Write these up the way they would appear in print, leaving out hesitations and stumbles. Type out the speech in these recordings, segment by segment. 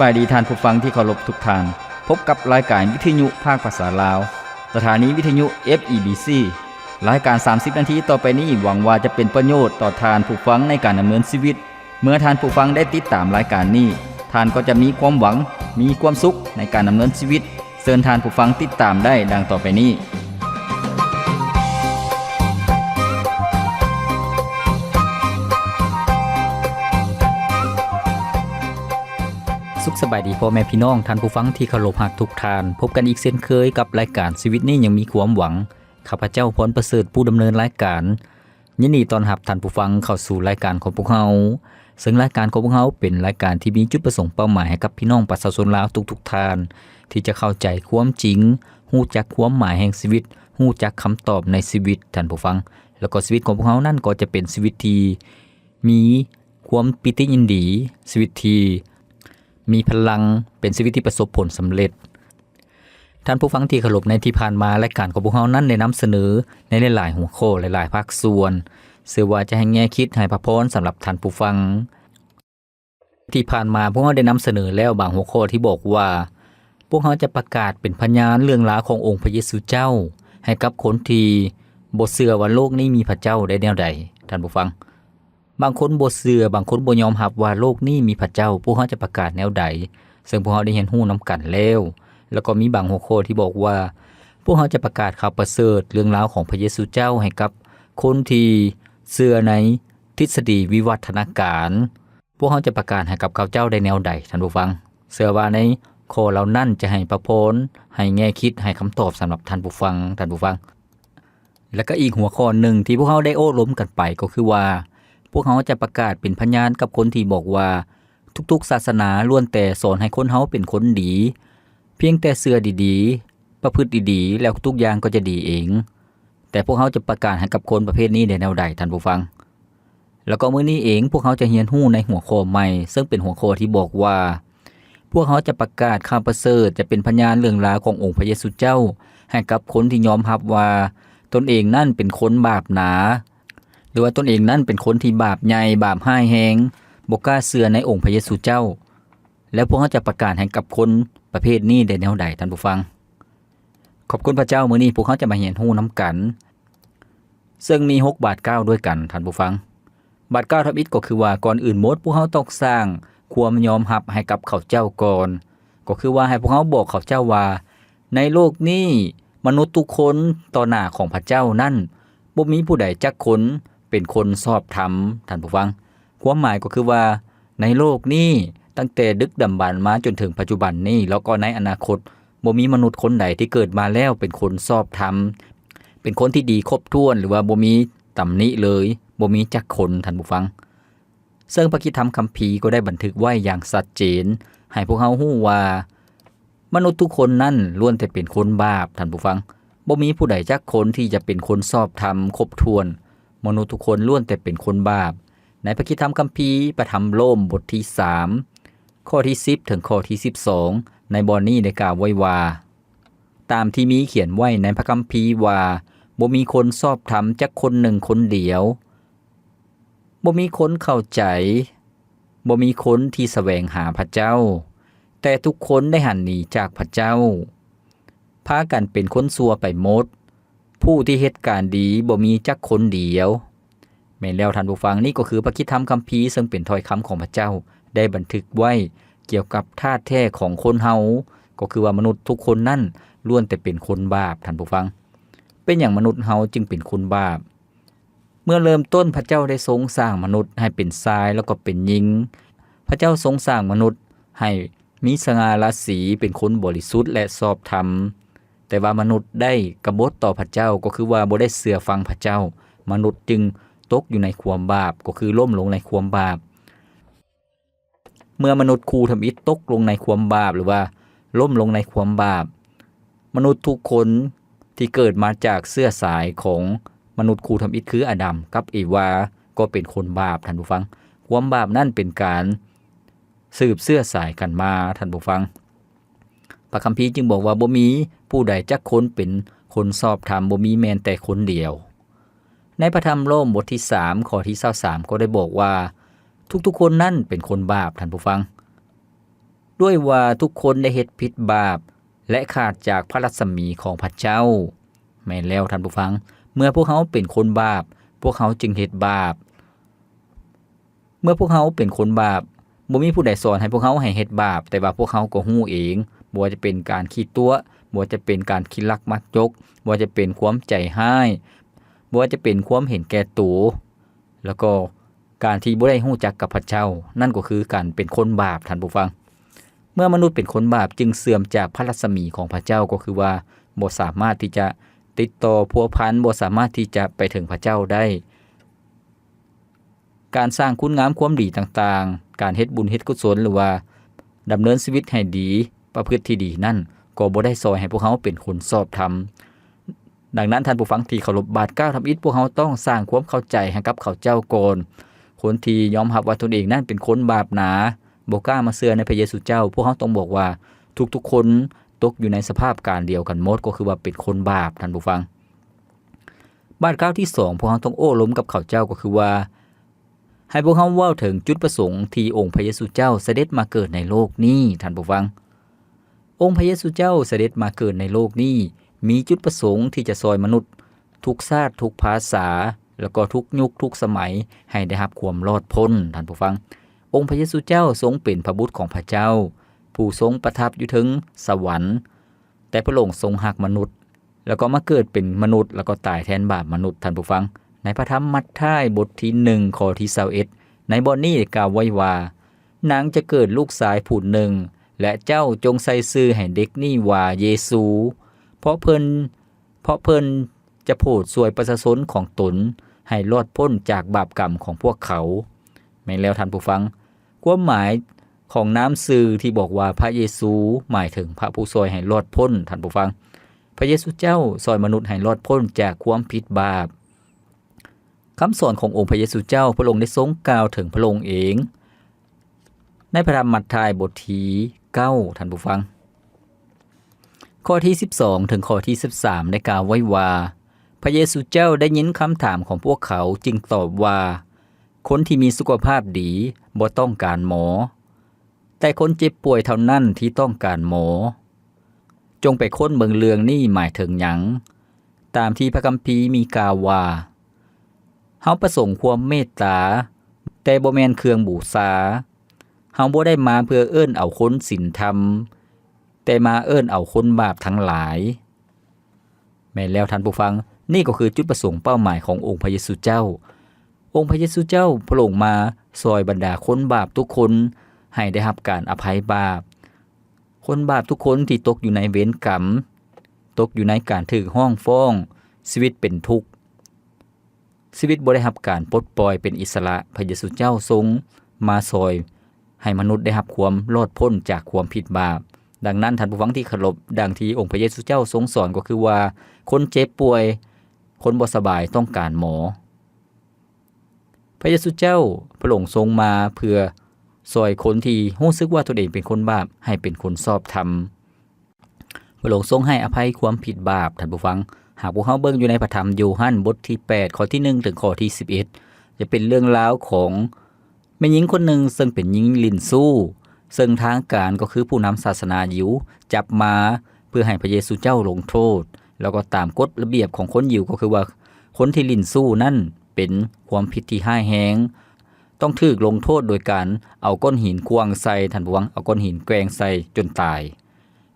บายดีท่านผู้ฟังที่เคารพทุกท่านพบกับรายการวิทยุภาคภาษาลาวสถานีวิทยุ FEBC รายการ30นาทีต่อไปนี้หวังว่าจะเป็นประโยชน์ต่อท่านผู้ฟังในการดำเนินชีวิตเมื่อท่านผู้ฟังได้ติดตามรายการนี้ท่านก็จะมีความหวังมีความสุขในการดำเนินชีวิตเชิญท่านผู้ฟังติดตามได้ดังต่อไปนี้สุขสบายดีพ่อแม่พี่น้องท่านผู้ฟังที่เคารพรักทุกท่านพบกันอีกเช่นเคยกับรายการชีวิตนี้ยังมีความหวังข้าพเจ้าพรประเสริฐผู้ดำเนินรายการยินดีต้อนรับท่านผู้ฟังเข้าสู่รายการของพวกเราซึ่งรายการของพวกเราเป็นรายการที่มีจุดประสงค์เป้าหมายให้กับพี่น้องประชาชนลาวทุกๆท่านที่จะเข้าใจความจริงฮู้จักความหมายแห่งชีวิตฮู้จักคำตอบในชีวิตท่านผู้ฟังแล้วก็ชีวิตของพวกเรานั่นก็จะเป็นชีวิตที่มีความปิติยินดีชีวิตที่มีพลังเป็นชีวิตที่ประสบผลสำเร็จท่านผู้ฟังที่เคารพในที่ผ่านมารายการของพวกเรานั้นได้นำเสนอในหลายๆหัวข้อหลายๆภาคส่วนเชื่อว่าจะให้แง่คิดให้พระพรสำหรับท่านผู้ฟังที่ผ่านมาพวกเราได้นำเสนอแล้วบางหัวข้อที่บอกว่าพวกเราจะประกาศเป็นพยานเรื่องราวขององค์พระเยซูเจ้าให้กับคนที่บ่เชื่อว่าโลกนี้มีพระเจ้าได้แนวใดท่านผู้ฟังบางคนบ่เชื่อบางคนบ่ยอมรับว่าโลกนี้มีพระเจ้าพวกเขาจะประกาศแนวใดซึ่งพวกเขาได้เห็นฮู้นำกันแล้วก็มีบางหัวข้อที่บอกว่าพวกเขาจะประกาศข่าวประเสริฐเรื่องราวของพระเยซูเจ้าให้กับคนที่เชื่อในทฤษฎีวิวัฒนาการพวกเขาจะประกาศให้กับเขาเจ้าได้แนวใดท่านผู้ฟังเชื่อว่าในข้อเหล่านั้นจะให้พระพรให้แง่คิดให้คำตอบสำหรับท่านผู้ฟังแล้วก็อีกหัวข้อหนึ่งที่พวกเขาได้โอ้ล้มกันไปก็คือว่าพวกเขาจะประกาศเป็นพยานกับคนที่บอกว่าทุกๆศาสนาล้วนแต่สอนให้คนเฮาเป็นคนดีเพียงแต่เชื่อดีๆประพฤติดีๆแล้วทุกอย่างก็จะดีเองแต่พวกเขาจะประกาศให้กับคนประเภทนี้ได้แนวใดท่านผู้ฟังแล้วก็มื้อนี้เองพวกเขาจะเรียนรู้ในหัวข้อใหม่ซึ่งเป็นหัวข้อที่บอกว่าพวกเขาจะประกาศข่าวประเสริฐจะเป็นพยานเรื่องราวขององค์พระเยซูเจ้าให้กับคนที่ยอมรับว่าตนเองนั่นเป็นคนบาปหนาหรือว่าตนเองนั้นเป็นคนที่บาปใหญ่บาปร้ายแรงบ่กล้าเชื่อในองค์พระเยซูเจ้าแล้วพวกเขาจะประกาศให้กับคนประเภทนี้ได้แนวใดท่านผู้ฟังขอบคุณพระเจ้ามื้อนี้พวกเขาจะมาเรียนรู้นำกันซึ่งมี6บาท9ด้วยกันท่านผู้ฟังบาท9ทับอิฐก็คือว่าก่อนอื่นหมดพวกเขาต้องสร้างความยอมรับให้กับเขาเจ้าก่อนก็คือว่าให้พวกเขาบอกเขาเจ้าว่าในโลกนี้มนุษย์ทุกคนต่อหน้าของพระเจ้านั้นบ่มีผู้ใดจักคนเป็นคนชอบธรรมท่านผู้ฟังความหมายก็คือว่าในโลกนี้ตั้งแต่ดึกดำบรรพ์มาจนถึงปัจจุบันนี้แล้วก็ในอนาคตบ่มีมนุษย์คนใดที่เกิดมาแล้วเป็นคนชอบธรรมเป็นคนที่ดีครบถ้วนหรือว่าบ่มีตำหนิเลยบ่มีจักคนท่านผู้ฟังซึ่งพระคิดธรรมคัมภีร์ก็ได้บันทึกไว้อย่างชัดเจนให้พวกเรารู้ว่ามนุษย์ทุกคนนั้นล้วนแต่เป็นคนบาปท่านผู้ฟังบ่มีผู้ใดจักคนที่จะเป็นคนชอบธรรมครบถ้วนมนุษย์ทุกคนล้วนแต่เป็นคนบาปในพระคิดธรรมคัมภีร์พระธรรมโรมบทที่3ข้อที่10ถึงข้อที่12ในบทนี้ได้กล่าวไว้ว่าตามที่มีเขียนไว้ในพระคัมภีร์ว่าบ่มีคนชอบธรรมจักคนหนึ่งคนเดียวบ่มีคนเข้าใจบ่มีคนที่แสวงหาพระเจ้าแต่ทุกคนได้หันหนีจากพระเจ้าพากันเป็นคนชั่วไปหมดผู้ที่เฮ็ดการดีบ่มีจักคนเดียวแม่นแล้วท่านผู้ฟังนี่ก็คือพระคิดธรรมคัมภีร์ซึ่งเป็นถ้อยคำของพระเจ้าได้บันทึกไว้เกี่ยวกับธาตุแท้ของคนเฮาก็คือว่ามนุษย์ทุกคนนั้นล้วนแต่เป็นคนบาปท่านผู้ฟังเป็นอย่างมนุษย์เฮาจึงเป็นคนบาปเมื่อเริ่มต้นพระเจ้าได้ทรงสร้างมนุษย์ให้เป็นชายแล้วก็เป็นหญิงพระเจ้าทรงสร้างมนุษย์ให้มีสง่าราศีเป็นคนบริสุทธิ์และชอบธรรมแต่ว่ามนุษย์ได้กบฏต่อพระเจ้าก็คือว่าบ่ได้เชื่อฟังพระเจ้ามนุษย์จึงตกอยู่ในความบาปก็คือล้มลงในความบาปเมื่อมนุษย์คูทำอิฐตกลงในความบาปหรือว่าล้มลงในความบาปมนุษย์ทุกคนที่เกิดมาจากเชื้อสายของมนุษย์คูทำอิฐคืออาดัมกับอีวาก็เป็นคนบาปท่านผู้ฟังความบาปนั่นเป็นการสืบเชื้อสายกันมาท่านผู้ฟังพระคัมภีร์จึงบอกว่าบ่มีผู้ใดจักคนเป็นคนชอบธรรมบ่มีแม้แต่คนเดียวในพระธรรมโรมบทที่3ข้อที่23ก็ได้บอกว่าทุกๆคนนั้นเป็นคนบาปท่านผู้ฟัง ด้วยว่าทุกคนได้เฮ็ดผิดบาปและขาดจากพระรัศมีของพระเจ้าแม่นแล้วท่านผู้ฟังเมื่อพวกเขาเป็นคนบาปพวกเขาจึงเฮ็ดบาปเมื่อพวกเขาเป็นคนบาปบ่มีผู้ใดสอนให้พวกเขาให้เฮ็ดบาปแต่ว่าพวกเขาก็ฮู้เองบ่ว่าจะเป็นการขี้ตัวบ่ว่าจะเป็นการคิดลักมักจกบ่ว่าจะเป็นความใจร้ายบ่ว่าจะเป็นความเห็นแก่ตัวแล้วก็การที่บ่ได้ฮู้จักกับพระเจ้านั่นก็คือการเป็นคนบาปท่านผู้ฟังเมื่อมนุษย์เป็นคนบาปจึงเสื่อมจากพระรัศมีของพระเจ้าก็คือว่าบ่สามารถที่จะติดต่อพัวพันบ่สามารถที่จะไปถึงพระเจ้าได้การสร้างคุณงามความดีต่างๆการเฮ็ดบุญเฮ็ดกุศลหรือว่าดำเนินชีวิตให้ดีประพฤติที่ดีนั่นก็บ่ได้ซอยให้พวกเขาเป็นคนชอบธรรมดังนั้นท่านผู้ฟังที่เคารพบาท9ทำอิฐพวกเขาต้องสร้างความเข้าใจให้กับเขาเจ้าก่อนคนที่ยอมรับว่าตนเองนั้นเป็นคนบาปหนาบ่กล้ามาเชื่อในพระเยซูเจ้าพวกเขาต้องบอกว่าทุกๆคนตกอยู่ในสภาพการเดียวกันหมดก็คือว่าเป็นคนบาปท่านผู้ฟังบาท9ที่2พวกเขาต้องโอ้ล้มกับเขาเจ้าก็คือว่าให้พวกเขาเว้าถึงจุดประสงค์ที่องค์พระเยซูเจ้าเสด็จมาเกิดในโลกนี้ท่านผู้ฟังองค์พระเยซูเจ้าเสด็จมาเกิดในโลกนี้มีจุดประสงค์ที่จะซอยมนุษย์ทุกชาติทุกภาษาแล้วก็ทุกยุคทุกสมัยให้ได้รับความรอดพ้นท่านผู้ฟังองค์พระเยซูเจ้าทรงเป็นพระบุตรของพระเจ้าผู้ทรงประทับอยู่ถึงสวรรค์แต่พระองค์ทรงรักมนุษย์แล้วก็มาเกิดเป็นมนุษย์แล้วก็ตายแทนบาปมนุษย์ท่านผู้ฟังในพระธรรมมัทธิบทที่1ข้อที่21ในบทนี้กล่าวไว้ว่านางจะเกิดลูกชายผู้หนึ่งและเจ้าจงใส่ชื่อให้เด็กนี้ว่าเยซูเพราะเพิ่นจะโปรดช่วยประชาชนของตนให้รอดพ้นจากบาปกรรมของพวกเขาแม่นแล้วท่านผู้ฟังความหมายของน้ำชื่อที่บอกว่าพระเยซูหมายถึงพระผู้ช่วยให้รอดพ้นท่านผู้ฟังพระเยซูเจ้าช่วยมนุษย์ให้รอดพ้นจากความผิดบาปคำสอนขององค์พระเยซูเจ้าพระองค์ได้ทรงกล่าวถึงพระองค์เองในพระธรรมมัทธิวบทที่9ท่านผู้ฟังข้อที่12ถึงข้อที่13ได้กล่าวไว้ว่าพระเยซูเจ้าได้ยินคำถามของพวกเขาจึงตอบว่าคนที่มีสุขภาพดีบ่ต้องการหมอแต่คนเจ็บป่วยเท่านั้นที่ต้องการหมอจงไปค้นเบิ่งเรื่องนี้หมายถึงหยังตามที่พระคัมภีร์มีกล่าวว่าเฮาประสงค์ความเมตตาแต่บ่แม่นเครื่องบูชาเฮาบ่ได้มาเพื่อเอิ้นเอาคนศีลธรรมแต่มาเอิ้นเอาคนบาปทั้งหลายแม่นแล้วท่านผู้ฟังนี่ก็คือจุดประสงค์เป้าหมายขององค์พระเยซูเจ้าองค์พระเยซูเจ้าพระองค์มาซอยบรรดาคนบาปทุกคนให้ได้รับการอภัยบาปคนบาปทุกคนที่ตกอยู่ในเวรกรรมตกอยู่ในการถูกห้องฟ้องชีวิตเป็นทุกข์ชีวิตบ่ได้รับการปลดปล่อยเป็นอิสระพระเยซูเจ้าทรงมาซอยให้มนุษย์ได้รับความรอดพ้นจากความผิดบาปดังนั้นท่านผู้ฟังที่เคารพดังที่องค์พระเยซูเจ้าทรงสอนก็คือว่าคนเจ็บป่วยคนบ่สบายต้องการหมอพระเยซูเจ้าพระองค์ทรงมาเพื่อซอยคนที่รู้สึกว่าตนเองเป็นคนบาปให้เป็นคนชอบธรรมพระองค์ทรงให้อภัยความผิดบาปท่านผู้ฟังหากพวกเราเบิ่งอยู่ในพระธรรมโยฮันบทที่8ข้อที่1ถึงข้อที่11จะเป็นเรื่องราวของแม่หญิงคนหนึ่งซึ่งเป็นหญิงลิ้นสู้ซึ่งทางการก็คือผู้นำศาสนายิวจับมาเพื่อให้พระเยซูเจ้าลงโทษแล้วก็ตามกฎระเบียบของคนยิวก็คือว่าคนที่ลิ้นสู้นั่นเป็นความผิดที่ร้ายแรงต้องถูกลงโทษโดยการเอาก้อนหินขว้างใส่ท่านผู้ฟังเอาก้อนหินแกว่งใส่จนตาย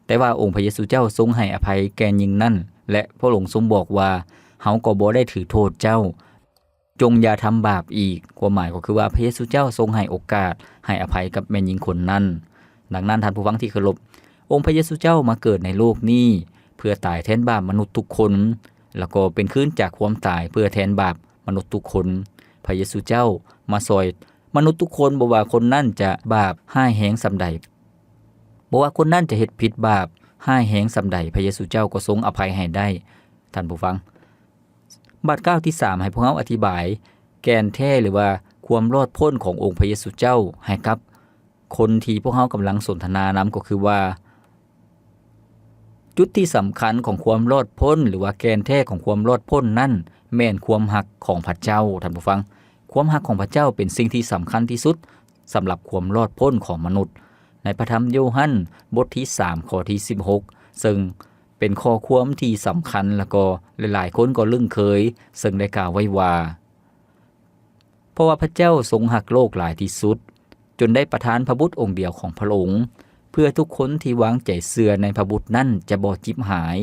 แต่ว่าองค์พระเยซูเจ้าทรงให้อภัยแก่หญิงนั้นและพระองค์ทรงบอกว่าเฮาก็บ่ได้ถือโทษเจ้าจงอย่าทำบาปอีกความหมายก็คือว่าพระเยซูเจ้าทรงให้โอกาสให้อภัยกับแม่หญิงคนนั้นดังนั้นท่านผู้ฟังที่เคารพองค์พระเยซูเจ้ามาเกิดในโลกนี้เพื่อตายแทนบาปมนุษย์ทุกคนแล้วก็เป็นขึ้นจากความตายเพื่อแทนบาปมนุษย์ทุกคนพระเยซูเจ้ามาซอยมนุษย์ทุกคนบ่ว่าคนนั้นจะบาปร้ายแรงส่าใดบ่ว่าคนนั้นจะเฮ็ดผิดบาปร้ายแรงส่าใดพระเยซูเจ้าก็ทรงอภัยให้ได้ท่านผู้ฟังบาท9ที่3ให้พวกเราอธิบายแกนแท้หรือว่าความรอดพ้นขององค์พระเยซูเจ้าให้กับคนที่พวกเรากำลังสนทนานำก็คือว่าจุดที่สำคัญของความรอดพ้นหรือว่าแกนแท้ของความรอดพ้นนั่นแม่นความรักของพระเจ้าท่านผู้ฟังความรักของพระเจ้าเป็นสิ่งที่สำคัญที่สุดสำหรับความรอดพ้นของมนุษย์ใน ในพระธรรมโยฮันบทที่3ข้อที่16ซึ่งเป็นข้อความที่สำคัญแล้วก็หลายๆคนก็ลึงเคยซึ่งได้กล่าวไว้ว่าเพราะว่าพระเจ้าทรงหักโลกหลายที่สุดจนได้ประทานพระบุตรองค์เดียวของพระองค์เพื่อทุกคนที่วางใจเชื่อในพระบุตรนั้นจะบ่จิบหาย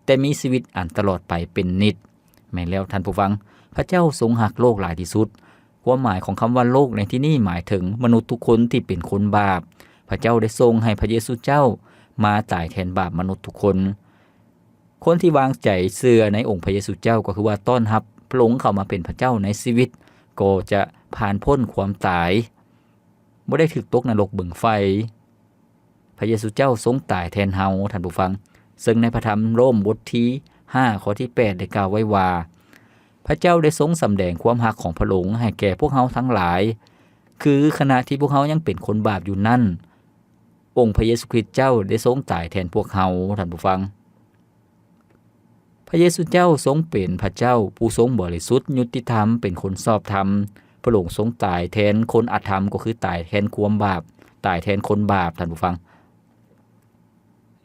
แต่มีชีวิตอันตลอดไปเป็นนิจแม่นแล้วท่านผู้ฟังพระเจ้าทรงหักโลกหลายที่สุดความหมายของคำว่าโลกในที่นี้หมายถึงมนุษย์ทุกคนที่เป็นคนบาปพระเจ้าได้ทรงให้พระเยซูเจ้ามาตายแทนบาปมนุษย์ทุกคนคนที่วางใจเชื่อในองค์พระเยซูเจ้าก็คือว่าต้อนรับพระองค์เข้ามาเป็นพระเจ้าในชีวิตก็จะผ่านพ้นความตายบ่ได้ถูกตกนรกบึงไฟพระเยซูเจ้าทรงตายแทนเฮาท่านผู้ฟังซึ่งในพระธรรมโรมบทที่5ข้อที่8ได้กล่าวไว้ว่าพระเจ้าได้ทรงสำแดงความรักของพระองค์ให้แก่พวกเฮาทั้งหลายคือขณะที่พวกเฮายังเป็นคนบาปอยู่นั่นองค์พระเยซูคริสต์เจ้าได้ทรงตายแทนพวกเฮาท่านผู้ฟังพระเยซูเจ้าทรงเป็นพระเจ้าผู้ทรงบริสุทธิ์ยุติธรรมเป็นคนชอบธรรมพระองค์ทรงตายแทนคนอธรรมก็คือตายแทนความบาปตายแทนคนบาปท่านผู้ฟัง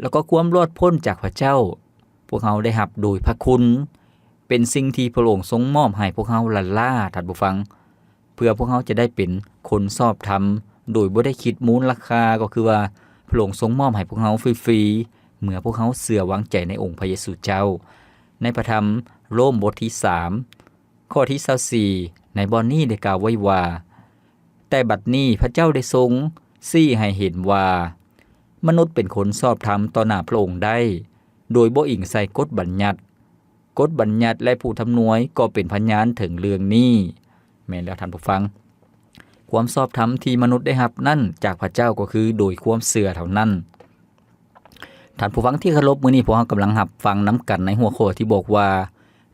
แล้วก็ความรอดพ้นจากพระเจ้าพวกเฮาได้รับโดยพระคุณเป็นสิ่งที่พระองค์ทรงมอบให้พวกเฮาลันล่าท่านผู้ฟังเพื่อพวกเฮาจะได้เป็นคนชอบธรรมโดยบ่ได้คิดมูลราคาก็คือว่าพระองค์ทรงมอบให้พวกเฮาฟรีๆเมื่อพวกเฮาเชื่อวางใจในองค์พระเยซูเจ้าในพระธรรมโรมบทที่3ข้อที่24ในบอนนี้ได้กล่าวไว้ว่าแต่บัดนี้พระเจ้าได้ทรงชี้ให้เห็นว่ามนุษย์เป็นคนชอบธรรมต่อหน้าพระองค์ได้โดยบ่อิงใส่กฎบัญญัติและผู้ทำนวยก็เป็นพยานถึงเรื่องนี้แม่นแล้วท่านผู้ฟังความชอบธรรมที่มนุษย์ได้รับนั่นจากพระเจ้าก็คือโดยความเชื่อเท่านั้นท่านผู้ฟังที่เคารพมื้อนี้พวกเรากำลังรับฟังน้ำกันในหัวข้อที่บอกว่า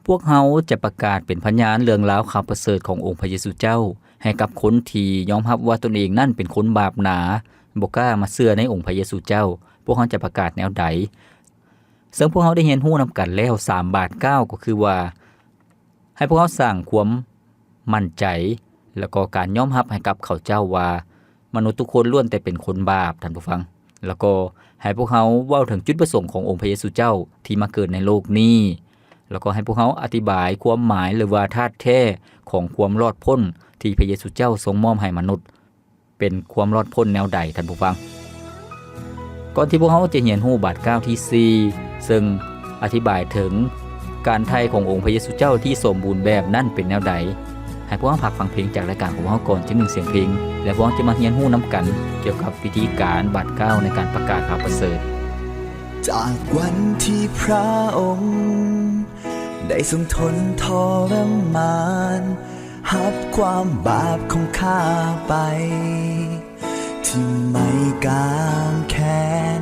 พวกเฮาจะประกาศเป็นพยานเรื่องราวข่าวประเสริฐขององค์พระเยซูเจ้าให้กับคนที่ยอมรับว่าตนเองนั่นเป็นคนบาปหนาบ่กล้ามาเชื่อในองค์พระเยซูเจ้าพวกเฮาจะประกาศแนวใดซึ่งพวกเฮาได้เรียนรู้นำกันแล้ว3บาท9ก็คือว่าให้พวกเฮาสร้างความมั่นใจแล้วก็การยอมรับให้กับเขาเจ้าว่ามนุษย์ทุกคนล้วนแต่เป็นคนบาปท่านผู้ฟังแล้วก็ให้พวกเฮาเว้าถึงจุดประสงค์ขององค์พระเยซูเจ้าที่มาเกิดในโลกนี้แล้วก็ให้พวกเฮาอธิบายความหมายหรือว่าธาตุแท้ของความรอดพ้นที่พระเยซูเจ้าทรงมอบให้มนุษย์เป็นความรอดพ้นแนวใดท่านผู้ฟังก่อนที่พวกเฮาจะเรียนรู้บาท9ที่4ซึ่งอธิบายถึงการไถ่ขององค์พระเยซูเจ้าที่สมบูรณ์แบบนั้นเป็นแนวใดให้พวกเฮาพักฟังเพลงจากรายการของเฮาก่อนจัก1เสียงเพลงแล้วพวกเฮาจะมาเรียนรู้นำกันเกี่ยวกับวิธีการบาท9ในการประกาศข่าวประเสริฐจากวันที่พระองค์ได้ทรงทนทรมานรับความบาปของข้าไปที่ไม่กางแค้น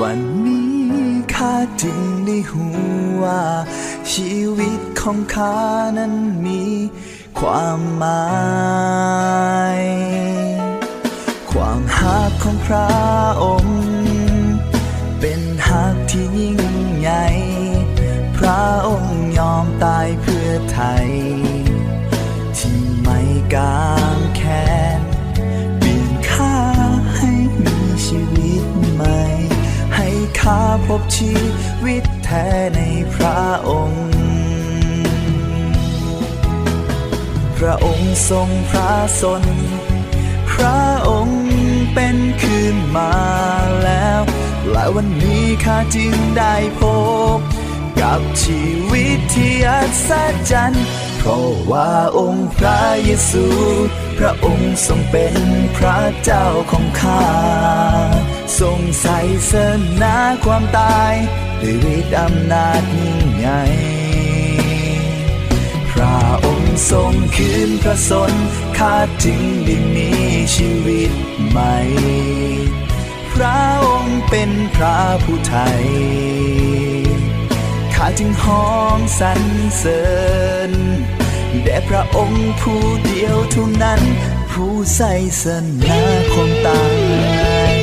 วันนี้ข้าจึงได้รู้ว่าชีวิตของข้านั้นมีความหมายความรักของพระองค์เป็นรักที่ยิ่งใหญ่พระองค์ยอมตายเพื่อไทยที่ไม่กางแค้นเปลี่ยนข้าให้มีชีวิตใหม่ให้ข้าพบชีวิตแท้ในพระองค์พระองค์ทรงพระชนพระองค์เป็นคืนมาแล้วและวันนี้ข้าจึงได้พบกับชีวิตที่อัศจรรย์เพราะว่าองค์พระเยซูพระองค์ทรงเป็นพระเจ้าของข้าทรงไถ่ชนะความตายด้วยฤทธิ์อำนาจยิ่งใหญ่พระองค์ทรงคืนพระชนข้าจึงได้มีชีวิตใหม่พระองค์เป็นพระผู้ไถ่ข้าจึงฮ้องสรรเสริญแด่พระองค์ผู้เดียวเท่านั้นผู้ไถ่ชนะความตาย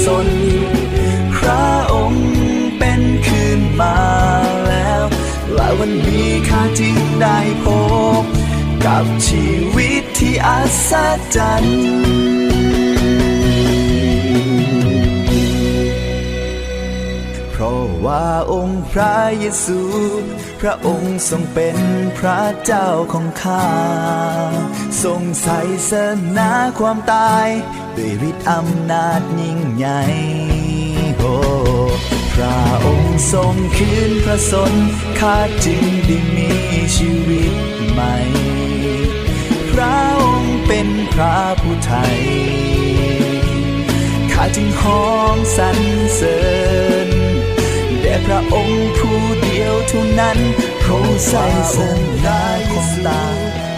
สนพระองค์เป็นคืนมาแล้วและวันนี้ข้าจึงได้พบกับชีวิตที่อัศจรรย์เพราะว่าองค์พระเยซูพระองค์ทรงเป็นพระเจ้าของข้าทรงไถ่ชนะความตายด้วยฤทธิ์อำนาจยิ่งใหญ่โอ้พระองค์ทรงคืนพระชนข้าจึงได้มีชีวิตใหม่พระองค์เป็นพระผู้ไถ่ข้าจึงห้องสรรเสริญแด่พระองค์ผู้เดียวเท่านั้นผู้ใส่เสื้อลายของตา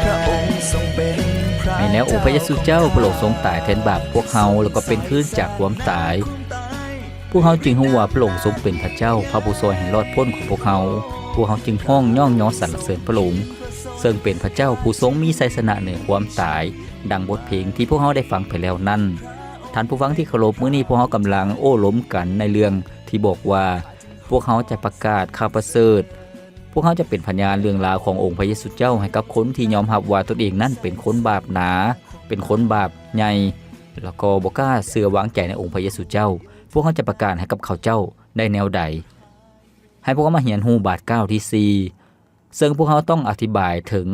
พระองค์ทรงเป็นพระ ในแนวองค์พระเยซูเจ้าพระองค์ทรงตายแทนบาปพวกเฮาแล้วก็เป็นขึ้นจากความตายพวกเฮาจึงรู้ว่าพระองค์ทรงเป็นพระเจ้าพระผู้ช่วยให้รอดพ้นของพวกเฮาจึงห้องย่องยอสรรเสริญพระองค์ซึ่งเป็นพระเจ้าผู้ทรงมีชัยชนะเหนือความตายดังบทเพลงที่พวกเฮาได้ฟังไปแล้วนั้นท่านผู้ฟังที่เคารพมื้อนี้พวกเฮากำลังโอ้ล้มกันในเรื่องที่บอกว่าพวกเขาจะประกาศข่าวประเสริฐพวกเขาจะเป็นพยานเรื่องราวขององค์พระเยซูเจ้าให้กับคนที่ยอมรับว่าตนเองนั้นเป็นคนบาปหนาเป็นคนบาปใหญ่แล้วก็บ่กล้าเชื่อวางใจในองค์พระเยซูเจ้าพวกเขาจะประกาศให้กับเขาเจ้าได้แนวใดให้พวกเขามาเรียนรู้บาท9ที่4ซึ่งพวกเขาต้องอธิบายถึง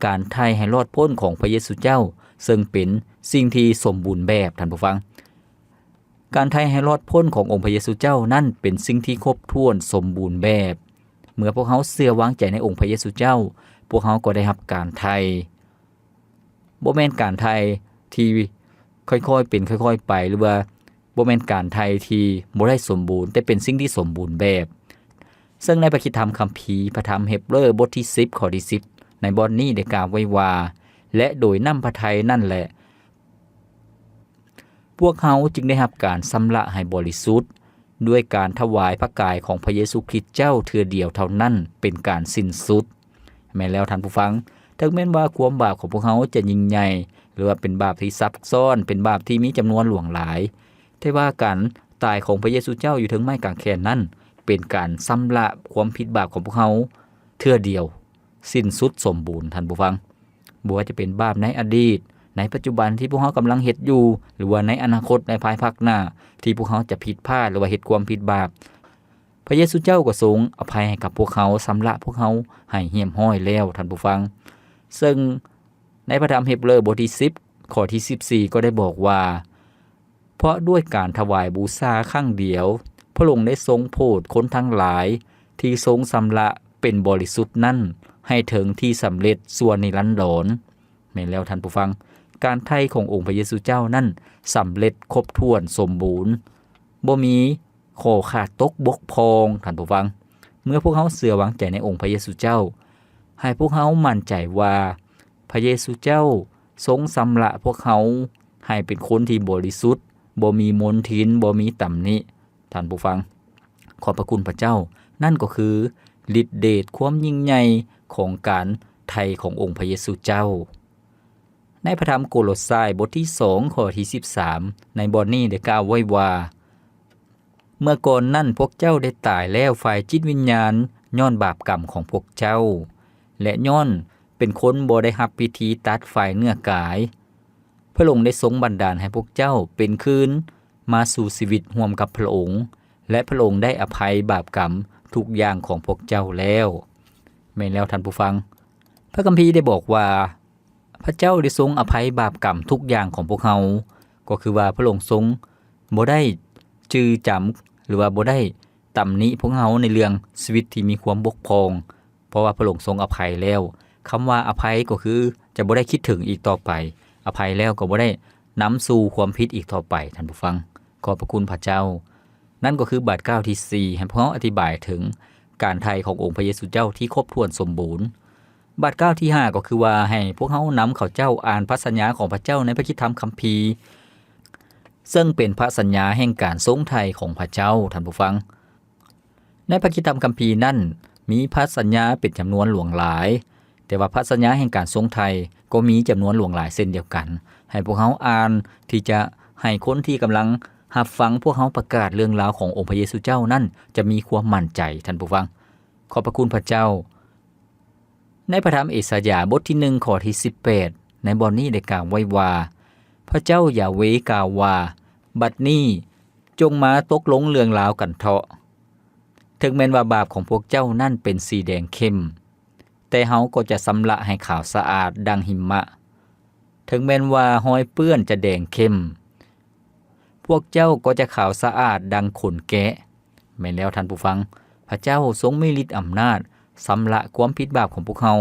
การไถ่ให้รอดพ้นของพระเยซูเจ้าซึ่งเป็นสิ่งที่สมบูรณ์แบบท่านผู้ฟังการไถ่ให้รอดพ้นขององค์พระเยซูเจ้านั่นเป็นสิ่งที่ครบถ้วนสมบูรณ์แบบเมื่อพวกเขาเชื่อวางใจในองค์พระเยซูเจ้าพวกเขาก็ได้รับการไถ่บ่แม่นการไถ่ที่ค่อยๆเป็นค่อยๆไปหรือว่าบ่แม่นการไถ่ที่บ่ได้สมบูรณ์แต่เป็นสิ่งที่สมบูรณ์แบบซึ่งในพระคิดธรรมคัมภีร์พระธรรมเฮบเรอบทที่10ข้อที่10ในบทนี้ได้กล่าวไว้ว่าและโดยนำพระทัยนั่นแหละพวกเขาจึงได้รับการชำระให้บริสุทธิ์ด้วยการถวายพระกายของพระเยซูคริสต์เจ้าเทื่อเดียวเท่านั้นเป็นการสิ้นสุดแม้แล้วท่านผู้ฟังถึงแม้ว่าความบาปของพวกเขาจะยิ่งใหญ่หรือว่าเป็นบาปที่ซับซ้อนเป็นบาปที่มีจำนวนหลวงหลายแต่ว่าการตายของพระเยซูเจ้าอยู่ถึงไม้กางเขนนั้นเป็นการชำระความผิดบาปของพวกเขาเทื่อเดียวสิ้นสุดสมบูรณ์ท่านผู้ฟังบ่ว่าจะเป็นบาปในอดีตในปัจจุบันที่พวกเขากำลังเฮ็ดอยู่หรือว่าในอนาคตในภายภาคหน้าที่พวกเขาจะผิดพลาดหรือว่าเฮ็ดความผิดบาปพระเยซูเจ้าก็ทรงอภัยให้กับพวกเขาชำระพวกเขาให้เหี่ยมห้อยแล้วท่านผู้ฟังซึ่งในพระธรรมเฮบเรอบทที่10ข้อที่14ก็ได้บอกว่าเพราะด้วยการถวายบูชาครั้งเดียวพระองค์ได้ทรงโปรดคนทั้งหลายที่ทรงชำระเป็นบริสุทธิ์นั้นให้ถึงที่สำเร็จส่วนนิรันดรแม่นแล้วท่านผู้ฟังการไถ่ขององค์พระเยซูเจ้านั้นสำเร็จครบถ้วนสมบูรณ์บ่มีข้อขาดตกบกพร่องท่านผู้ฟังเมื่อพวกเขาเชื่อวางใจในองค์พระเยซูเจ้าให้พวกเขามั่นใจว่าพระเยซูเจ้าทรงชำระพวกเขาให้เป็นคนที่บริสุทธิ์บ่มีมลทินบ่มีตำหนิท่านผู้ฟังขอบพระคุณพระเจ้านั่นก็คือฤทธิ์เดชความยิ่งใหญ่ของการไถ่ขององค์พระเยซูเจ้าในพระธรรมโกโลสายบทที่2ข้อที่13ในบทนี้ได้กล่าวไว้ว่าเมื่อก่อนนั้นพวกเจ้าได้ตายแล้วฝ่ายจิตวิญญาณย้อนบาปกรรมของพวกเจ้าและย้อนเป็นคนบ่ได้รับพิธีตัดฝ่ายเนื้อกายพระองค์ได้ทรงบันดาลให้พวกเจ้าเป็นคืนมาสู่ชีวิตร่วมกับพระองค์และพระองค์ได้อภัยบาปกรรมทุกอย่างของพวกเจ้าแล้วแม่นแล้วท่านผู้ฟังพระคัมภีร์ได้บอกว่าพระเจ้าได้ทรงอภัยบาปกรรมทุกอย่างของพวกเราก็คือว่าพระองค์ทรงบ่ได้จื้อจำหรือว่าบ่ได้ตำหนิพวกเราในเรื่องชีวิตที่มีความบกพร่องเพราะว่าพระองค์ทรงอภัยแล้วคำว่าอภัยก็คือจะบ่ได้คิดถึงอีกต่อไปอภัยแล้วก็บ่ได้นำสู่ความผิดอีกต่อไปท่านผู้ฟังขอบพระคุณพระเจ้านั่นก็คือบาท9ที่4ให้พวกเราอธิบายถึงการไถ่ขององค์พระเยซูเจ้าที่ครบถ้วนสมบูรณ์บาท9ที่5ก็คือว่าให้พวกเขานำเขาเจ้าอ่านพระสัญญาของพระเจ้าในพระคิดธรรมคัมภีร์ซึ่งเป็นพระสัญญาแห่งการทรงไถ่ของพระเจ้าท่านผู้ฟังในพระคิดธรรมคัมภีร์นั้นมีพระสัญญาเป็นจำนวนหลวงหลายแต่ว่าพระสัญญาแห่งการทรงไถ่ก็มีจำนวนหลวงหลายเช่นเดียวกันให้พวกเขาอ่านที่จะให้คนที่กำลัง รับฟังพวกเฮาประกาศเรื่องราวขององค์พระเยซูเจ้านั่นจะมีความมั่นใจท่านผู้ฟังขอบพระคุณพระเจ้าในพระธรรมเอสายาห์บทที่1ข้อที่18ในบทนี้ได้กล่าวไว้ว่าพระเจ้าอย่าเวกล่าวว่าบัดนี้จงมาตกลงเรื่องราวกันเถาะถึงแม้นว่าบาปของพวกเจ้านั่นเป็นสีแดงเข้มแต่เฮาก็จะสำระให้ขาวสะอาดดังหิมะถึงแม้นว่าหอยเปื้อนจะแดงเข้มพวกเจ้าก็จะขาวสะอาดดังขนแกะแม่นแล้วท่านผู้ฟังพระเจ้าทรงมีฤทธิ์อำนาจสำระความผิดบาปของพวกเฮา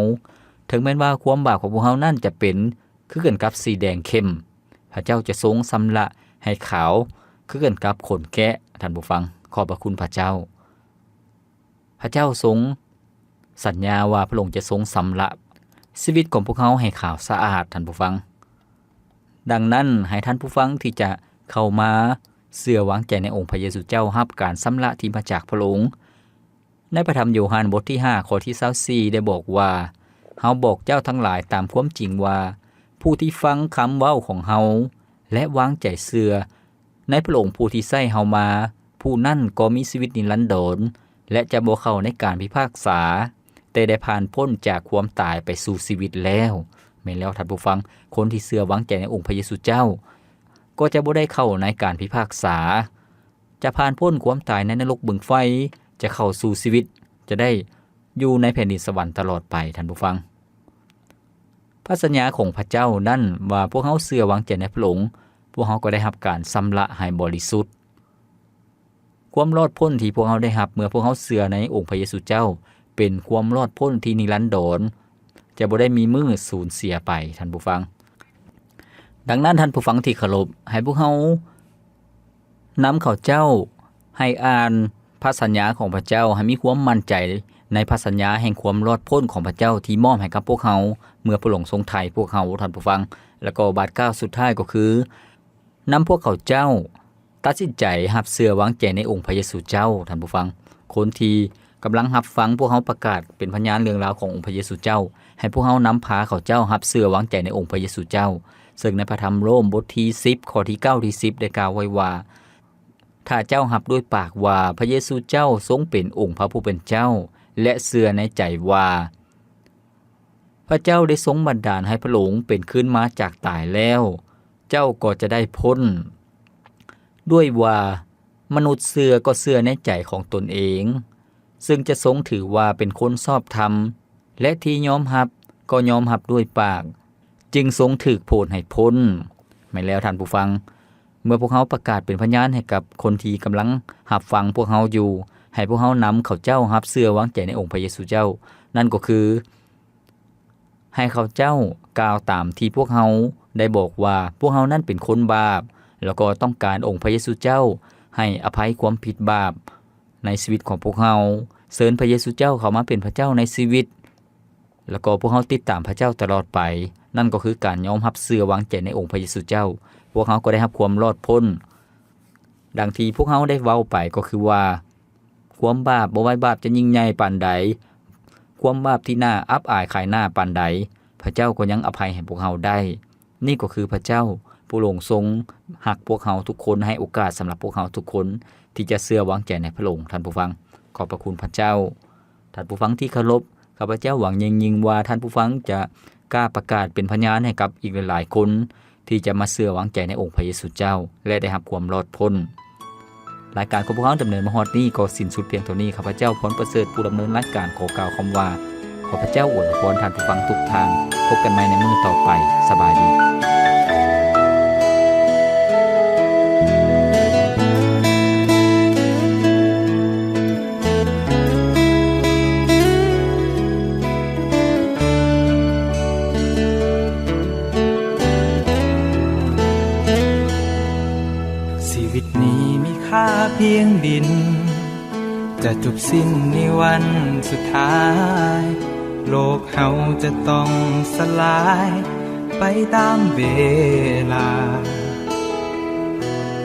ถึงแม้นว่าความบาปของพวกเฮานั่นจะเป็นคือกันกับสีแดงเข้มพระเจ้าจะทรงสำระให้ขาวคือกันกับขนแกะท่านผู้ฟังขอบพระคุณพระเจ้าพระเจ้าทรงสัญญาว่าพระองค์จะทรงสำระชีวิตของพวกเขาให้ขาวสะอาดท่านผู้ฟังดังนั้นให้ท่านผู้ฟังที่จะเข้ามาเชื่อวางใจในองค์พระเยซูเจ้ารับการสำระที่มาจากพระองค์ในพระธรรมโยฮันบทที่5ข้อที่24ได้บอกว่าเฮาบอกเจ้าทั้งหลายตามความจริงว่าผู้ที่ฟังคำเว้าของเฮาและวางใจเชื่อในพระองค์ผู้ที่ใช้เฮามาผู้นั่นก็มีชีวิตนิรันดรและจะบ่เข้าในการพิพากษาแต่ได้ผ่านพ้นจากความตายไปสู่ชีวิตแล้วแม่นแล้วท่านผู้ฟังคนที่เชื่อวางใจในองค์พระเยซูเจ้าก็จะบ่ได้เข้าในการพิพากษาจะผ่านพ้นความตายในนรกบึงไฟจะเข้าสู่ชีวิตจะได้อยู่ในแผ่นดินสวรรค์ตลอดไปท่านผู้ฟังพระสัญญาของพระเจ้านั่นว่าพวกเขาเชื่อวางใจในพระองค์พวกเขาก็ได้รับการสำระให้บริสุทธิ์ความรอดพ้นที่พวกเขาได้รับเมื่อพวกเขาเชื่อในองค์พระเยซูเจ้าเป็นความรอดพ้นที่นิรันดรจะบ่ได้มีมือสูญเสียไปท่านผู้ฟังดังนั้นท่านผู้ฟังที่เคารพให้พวกเขานำเข้าเจ้าให้อ่านพระสัญญาของพระเจ้าให้มีความมั่นใจในพระสัญญาแห่งความรอดพ้นของพระเจ้าที่มอบให้กับพวกเขาเมื่อพระองค์ทรงไถ่พวกเขาท่านผู้ฟังแล้วก็บาทก้าวสุดท้ายก็คือนำพวกเขาเจ้าตัดสินใจรับเชื่อวางใจในองค์พระเยซูเจ้าท่านผู้ฟังคนที่กำลังรับฟังพวกเขาประกาศเป็นพยานเรื่องราวขององค์พระเยซูเจ้าให้พวกเขานำพาเขาเจ้ารับเชื่อวางใจในองค์พระเยซูเจ้าซึ่งในพระธรรมโรมบทที่10ข้อที่9ที่10ได้กล่าวไว้ว่าถ้าเจ้ารับด้วยปากว่าพระเยซูเจ้าทรงเป็นองค์พระผู้เป็นเจ้าและเชื่อในใจว่าพระเจ้าได้ทรงบันดาลให้พระองค์เป็นขึ้นมาจากตายแล้วเจ้าก็จะได้พ้นด้วยว่ามนุษย์เชื่อก็เชื่อในใจของตนเองซึ่งจะทรงถือว่าเป็นคนชอบธรรมและที่ยอมรับก็ยอมรับด้วยปากจึงทรงถูกโพนให้พ้นไม่แล้วท่านผู้ฟังเมื่อพวกเขาประกาศเป็นพยานให้กับคนที่กำลังรับฟังพวกเขาอยู่ให้พวกเขานำเขาเจ้ารับเชื่อวางใจในองค์พระเยซูเจ้านั่นก็คือให้เขาเจ้ากล่าวตามที่พวกเขาได้บอกว่าพวกเขานั้นเป็นคนบาปแล้วก็ต้องการองค์พระเยซูเจ้าให้อภัยความผิดบาปในชีวิตของพวกเขาเชิญพระเยซูเจ้าเข้ามาเป็นพระเจ้าในชีวิตแล้วก็พวกเขาติดตามพระเจ้าตลอดไปนั่นก็คือการยอมรับเชื่อวางใจในองค์พระเยซูเจ้าพวกเขาก็ได้รับความรอดพ้นดังที่พวกเขาได้เว้าไปก็คือว่าความบาปบ่ว่าบาปจะยิ่งใหญ่ปานใดความบาปที่น่าอับอายขายหน้าปานใดพระเจ้าก็ยังอภัยให้พวกเขาได้นี่ก็คือพระเจ้าผู้ทรงทรงหักพวกเขาทุกคนให้โอกาสสำหรับพวกเขาทุกคนที่จะเชื่อวางใจในพระองค์ท่านผู้ฟังขอบพระคุณพระเจ้าท่านผู้ฟังที่เคารพข้าพเจ้าหวังยิ่งว่าท่านผู้ฟังจะกล้าประกาศเป็นพยานให้กับอีกหลายๆคนที่จะมาเชื่อวางใจในองค์พระเยซูเจ้าและได้รับความรอดพ้นรายการของพวกเขาดำเนินมาฮอดนี้ก็สิ้นสุดเพียงเท่านี้ข้าพเจ้าพรประเสริฐผู้ดำเนินรายการขอกล่าวคำว่าขอพระเจ้าอวยพรท่านผู้ฟังทุกทางพบกันใหม่ในมื้อต่อไปสบายดีเพียงดินจะจบสิ้นในวันสุดท้ายโลกเฮาจะต้องสลายไปตามเวลา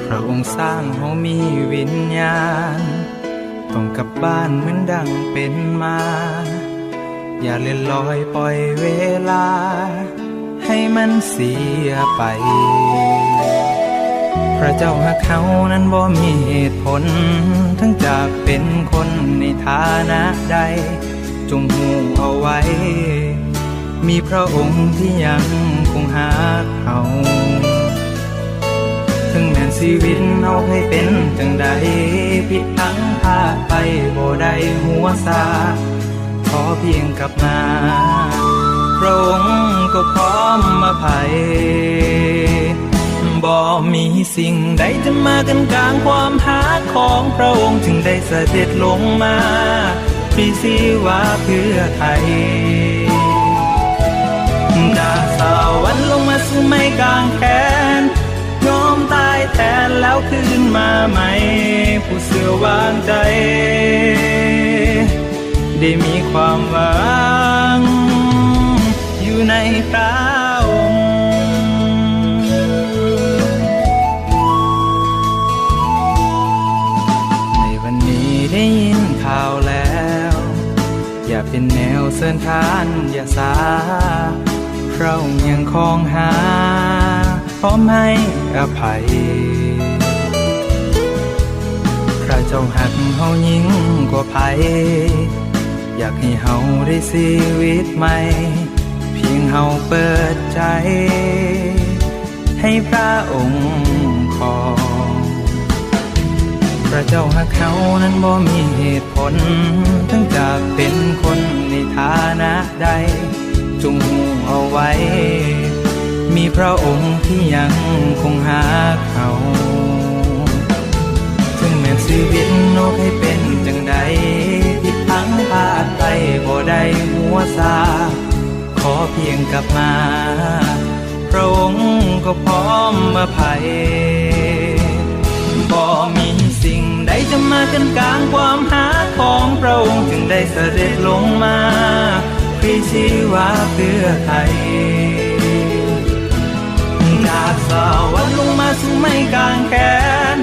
พระองค์สร้างเฮามีวิญญาณต้องกลับบ้านเหมือนดังเป็นมาอย่าเล่นลอยปล่อยเวลาให้มันเสียไปพ ระเจ้าหักเขานั้นบ่มีเหตุผลทั้งจากเป็นคนในฐานะใดจงหูเอาไว้ มีพระองค์ที่ยังคงหาเขาถึงแม้นชีวิตเอาให้เป็นจังใดผิดพลั้งพลาดไปบ่ได้หัวซาขอเพียงกลับมาพระองค์ก็พร้อมอภัยบ่มีสิ่งใดจะมากันกลางความหาของพระองค์จึงได้เสด็จลงมาพรีชีวาเพื่อไทยจากสวรรค์ลงมาสู่ไม่กลางแขนยอมตายแทนแล้วคืนมาใหม่ผู้เสื่อวางใจได้มีความหวังอยู่ในพระองค์ในวันนี้ได้ยินข่าวแล้วอย่าเป็นแนวเสินทานอย่าสาเรายังคองหาพร้อมให้อภัยพระเจ้าหักเฮายิ่งกว่าภัยอยากให้เฮาได้ชีวิตใหม่เพียงเฮาเปิดใจให้พระองค์ครองพระเจ้าหักเขานั้นบ่มีเหตุผลทั้งจากเป็นคนในฐานะใดจงหูเอาไว้มีพระองค์ที่ยังคงหาเขาถึงแม้ชีวิตโนกให้เป็นจังใดผิดพลั้งพลาดไปบ่ได้หัวซาขอเพียงกลับมาพระองค์ก็พร้อมอภัยบ่มีสิ่งใดจะมากันกลางความหาของพระองค์จึงได้เสด็จลงมาพรีชีวาเพื่อไทยจากสวรรค์ลงมาสู่ไม่กลางแขน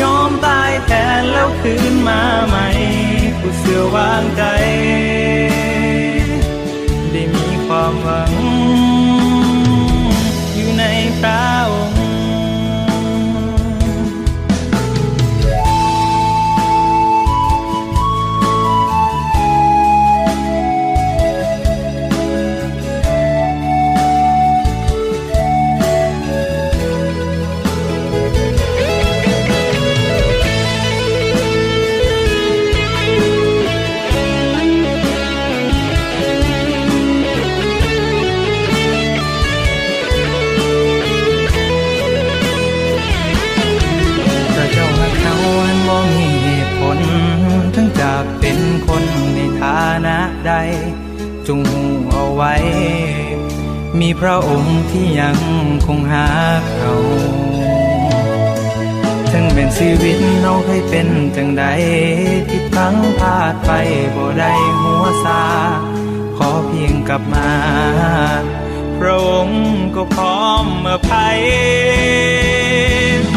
ยอมตายแทนแล้วคืนมาใหม่ผู้เสื่อวางใจได้มีความหวังอยู่ในพระองค์ทั้งจากเป็นคนในฐานะใดจงหูเอาไว้มีพระองค์ที่ยังคงหาเขาถึงเป็นชีวิตเราเคยเป็นจังใดผิดพลั้งพลาดไปบ่ได้หัวซาขอเพียงกลับมาพระองค์ก็พร้อมอภัย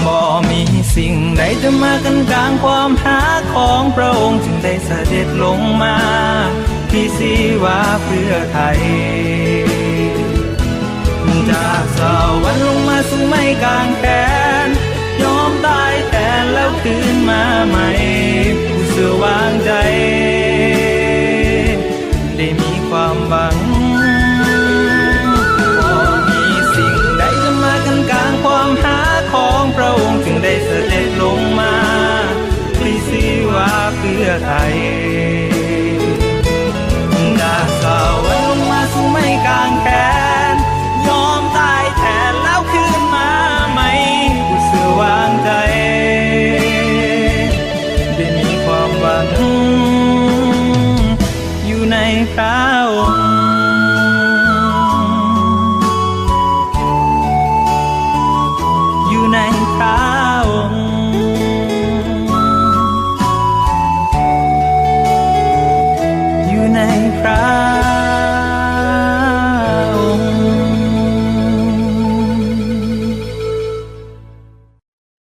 บ่มีสิ่งใดจะมากันกลางความหาของพระองค์จึงได้เสด็จลงมาพรีชีวาเพื่อไทยจากสวรรค์ลงมาสู่ไม่กลางแขนยอมตายแทนแล้วคืนมาใหม่ผู้เสื่อวางใจได้มีความหวังความหาของพระองค์จึงได้เสด็จลงมาพรีชีวาเพื่อไทย